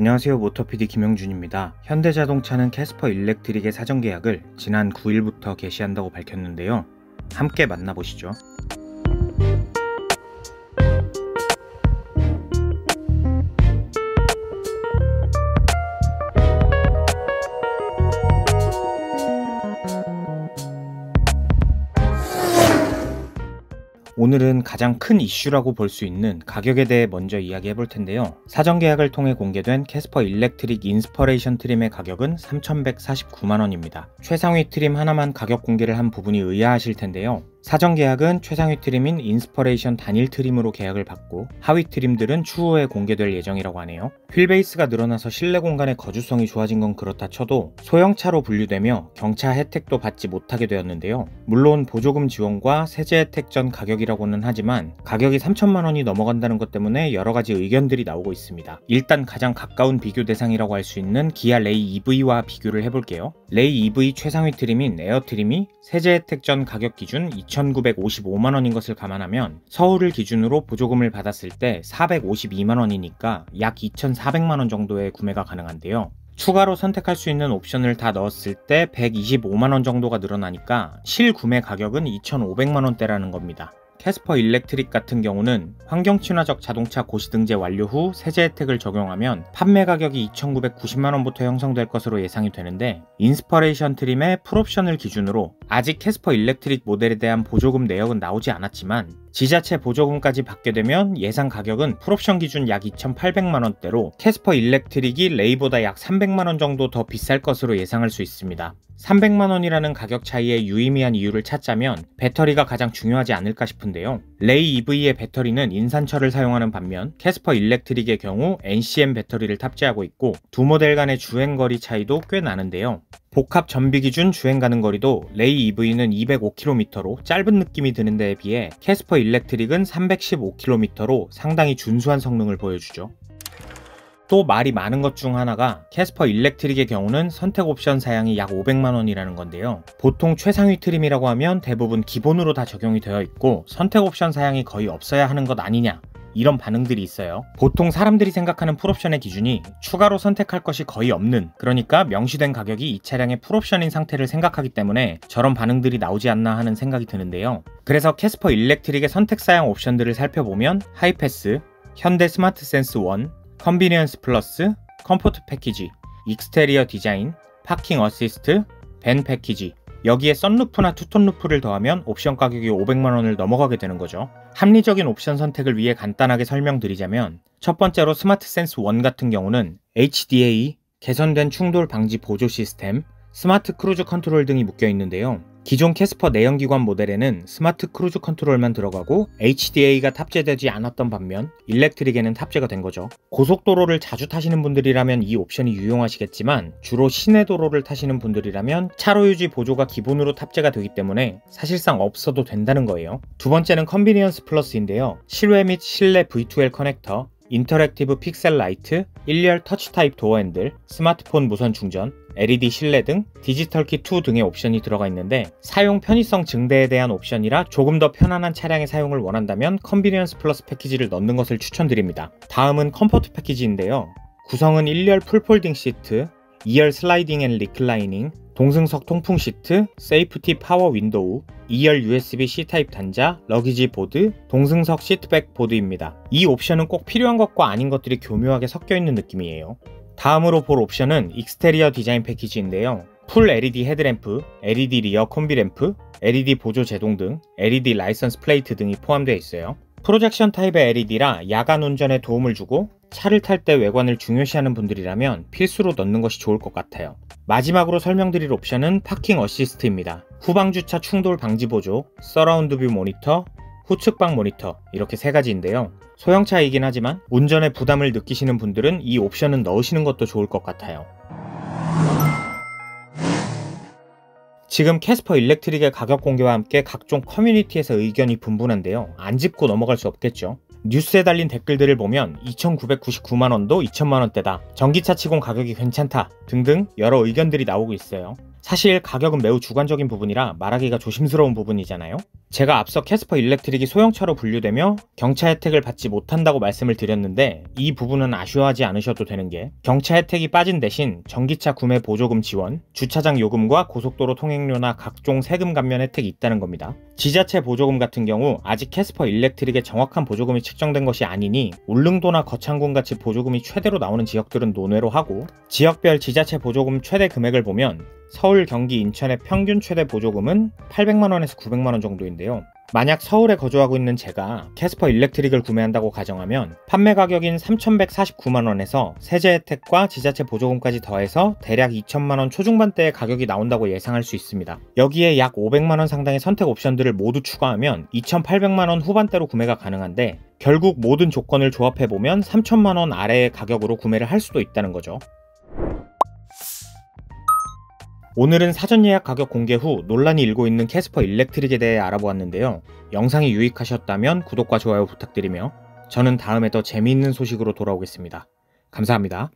안녕하세요, 모터PD 김영준입니다. 현대자동차는 캐스퍼 일렉트릭의 사전 계약을 지난 9일부터 개시한다고 밝혔는데요. 함께 만나보시죠. 오늘은 가장 큰 이슈라고 볼 수 있는 가격에 대해 먼저 이야기해 볼 텐데요. 사전 계약을 통해 공개된 캐스퍼 일렉트릭 인스퍼레이션 트림의 가격은 3,149만원입니다. 최상위 트림 하나만 가격 공개를 한 부분이 의아하실 텐데요. 사전 계약은 최상위 트림인 인스퍼레이션 단일 트림으로 계약을 받고 하위 트림들은 추후에 공개될 예정이라고 하네요. 휠베이스가 늘어나서 실내 공간의 거주성이 좋아진 건 그렇다 쳐도 소형차로 분류되며 경차 혜택도 받지 못하게 되었는데요. 물론 보조금 지원과 세제 혜택 전 가격이라고는 하지만 가격이 3천만원이 넘어간다는 것 때문에 여러가지 의견들이 나오고 있습니다. 일단 가장 가까운 비교 대상이라고 할 수 있는 기아 레이 EV와 비교를 해볼게요. 레이 EV 최상위 트림인 에어 트림이 세제 혜택 전 가격 기준 2,955만원인 것을 감안하면 서울을 기준으로 보조금을 받았을 때 452만원이니까 약 2,400만원 정도의 구매가 가능한데요. 추가로 선택할 수 있는 옵션을 다 넣었을 때 125만원 정도가 늘어나니까 실구매 가격은 2,500만원대라는 겁니다. 캐스퍼 일렉트릭 같은 경우는 환경친화적 자동차 고시등재 완료 후 세제 혜택을 적용하면 판매 가격이 2,990만원부터 형성될 것으로 예상이 되는데, 인스퍼레이션 트림의 풀옵션을 기준으로 아직 캐스퍼 일렉트릭 모델에 대한 보조금 내역은 나오지 않았지만 지자체 보조금까지 받게 되면 예상 가격은 풀옵션 기준 약 2,800만원대로 캐스퍼 일렉트릭이 레이보다 약 300만원 정도 더 비쌀 것으로 예상할 수 있습니다. 300만원이라는 가격 차이의 유의미한 이유를 찾자면 배터리가 가장 중요하지 않을까 싶은데요. 레이 EV의 배터리는 인산철을 사용하는 반면 캐스퍼 일렉트릭의 경우 NCM 배터리를 탑재하고 있고 두 모델 간의 주행거리 차이도 꽤 나는데요. 복합 전비 기준 주행 가는 거리도 레이 EV는 205km로 짧은 느낌이 드는 데에 비해 캐스퍼 일렉트릭은 315km로 상당히 준수한 성능을 보여주죠. 또 말이 많은 것 중 하나가 캐스퍼 일렉트릭의 경우는 선택 옵션 사양이 약 500만원이라는 건데요. 보통 최상위 트림이라고 하면 대부분 기본으로 다 적용이 되어 있고 선택 옵션 사양이 거의 없어야 하는 것 아니냐, 이런 반응들이 있어요. 보통 사람들이 생각하는 풀옵션의 기준이 추가로 선택할 것이 거의 없는, 그러니까 명시된 가격이 이 차량의 풀옵션인 상태를 생각하기 때문에 저런 반응들이 나오지 않나 하는 생각이 드는데요. 그래서 캐스퍼 일렉트릭의 선택 사양 옵션들을 살펴보면 하이패스, 현대 스마트 센스 1, 컨비니언스 플러스, 컴포트 패키지, 익스테리어 디자인, 파킹 어시스트, 밴 패키지, 여기에 썬루프나 투톤 루프를 더하면 옵션 가격이 500만원을 넘어가게 되는 거죠. 합리적인 옵션 선택을 위해 간단하게 설명드리자면, 첫 번째로 스마트 센스 1 같은 경우는 HDA, 개선된 충돌 방지 보조 시스템, 스마트 크루즈 컨트롤 등이 묶여 있는데요. 기존 캐스퍼 내연기관 모델에는 스마트 크루즈 컨트롤만 들어가고 HDA가 탑재되지 않았던 반면 일렉트릭에는 탑재가 된 거죠. 고속도로를 자주 타시는 분들이라면 이 옵션이 유용하시겠지만 주로 시내 도로를 타시는 분들이라면 차로 유지 보조가 기본으로 탑재가 되기 때문에 사실상 없어도 된다는 거예요. 두 번째는 컨비니언스 플러스인데요. 실외 및 실내 V2L 커넥터, 인터랙티브 픽셀 라이트, 1열 터치 타입 도어 핸들, 스마트폰 무선 충전, LED 실내 등, 디지털 키 2 등의 옵션이 들어가 있는데 사용 편의성 증대에 대한 옵션이라 조금 더 편안한 차량의 사용을 원한다면 컨비니언스 플러스 패키지를 넣는 것을 추천드립니다. 다음은 컴포트 패키지인데요. 구성은 1열 풀폴딩 시트, 2열 슬라이딩 앤 리클라이닝, 동승석 통풍 시트, 세이프티 파워 윈도우, 2열 USB-C 타입 단자, 러기지 보드, 동승석 시트백 보드입니다. 이 옵션은 꼭 필요한 것과 아닌 것들이 교묘하게 섞여 있는 느낌이에요. 다음으로 볼 옵션은 익스테리어 디자인 패키지인데요. 풀 LED 헤드램프, LED 리어 콤비 램프, LED 보조 제동 등, LED 라이선스 플레이트 등이 포함되어 있어요. 프로젝션 타입의 LED라 야간 운전에 도움을 주고 차를 탈 때 외관을 중요시하는 분들이라면 필수로 넣는 것이 좋을 것 같아요. 마지막으로 설명드릴 옵션은 파킹 어시스트입니다. 후방 주차 충돌 방지 보조, 서라운드 뷰 모니터, 후측방 모니터, 이렇게 세 가지인데요. 소형차이긴 하지만 운전에 부담을 느끼시는 분들은 이 옵션은 넣으시는 것도 좋을 것 같아요. 지금 캐스퍼 일렉트릭의 가격 공개와 함께 각종 커뮤니티에서 의견이 분분한데요. 안 짚고 넘어갈 수 없겠죠. 뉴스에 달린 댓글들을 보면 2,999만원도 2,000만원대다, 전기차 치곤 가격이 괜찮다 등등 여러 의견들이 나오고 있어요. 사실 가격은 매우 주관적인 부분이라 말하기가 조심스러운 부분이잖아요. 제가 앞서 캐스퍼 일렉트릭이 소형차로 분류되며 경차 혜택을 받지 못한다고 말씀을 드렸는데 이 부분은 아쉬워하지 않으셔도 되는 게 경차 혜택이 빠진 대신 전기차 구매 보조금 지원, 주차장 요금과 고속도로 통행료나 각종 세금 감면 혜택이 있다는 겁니다. 지자체 보조금 같은 경우 아직 캐스퍼 일렉트릭의 정확한 보조금이 책정된 것이 아니니 울릉도나 거창군 같이 보조금이 최대로 나오는 지역들은 논외로 하고 지역별 지자체 보조금 최대 금액을 보면 서울, 경기, 인천의 평균 최대 보조금은 800만원에서 900만원 정도인데요. 만약 서울에 거주하고 있는 제가 캐스퍼 일렉트릭을 구매한다고 가정하면 판매 가격인 3,149만원에서 세제 혜택과 지자체 보조금까지 더해서 대략 2천만원 초중반대의 가격이 나온다고 예상할 수 있습니다. 여기에 약 500만원 상당의 선택 옵션들을 모두 추가하면 2,800만원 후반대로 구매가 가능한데 결국 모든 조건을 조합해보면 3천만원 아래의 가격으로 구매를 할 수도 있다는 거죠. 오늘은 사전 예약 가격 공개 후 논란이 일고 있는 캐스퍼 일렉트릭에 대해 알아보았는데요. 영상이 유익하셨다면 구독과 좋아요 부탁드리며 저는 다음에 더 재미있는 소식으로 돌아오겠습니다. 감사합니다.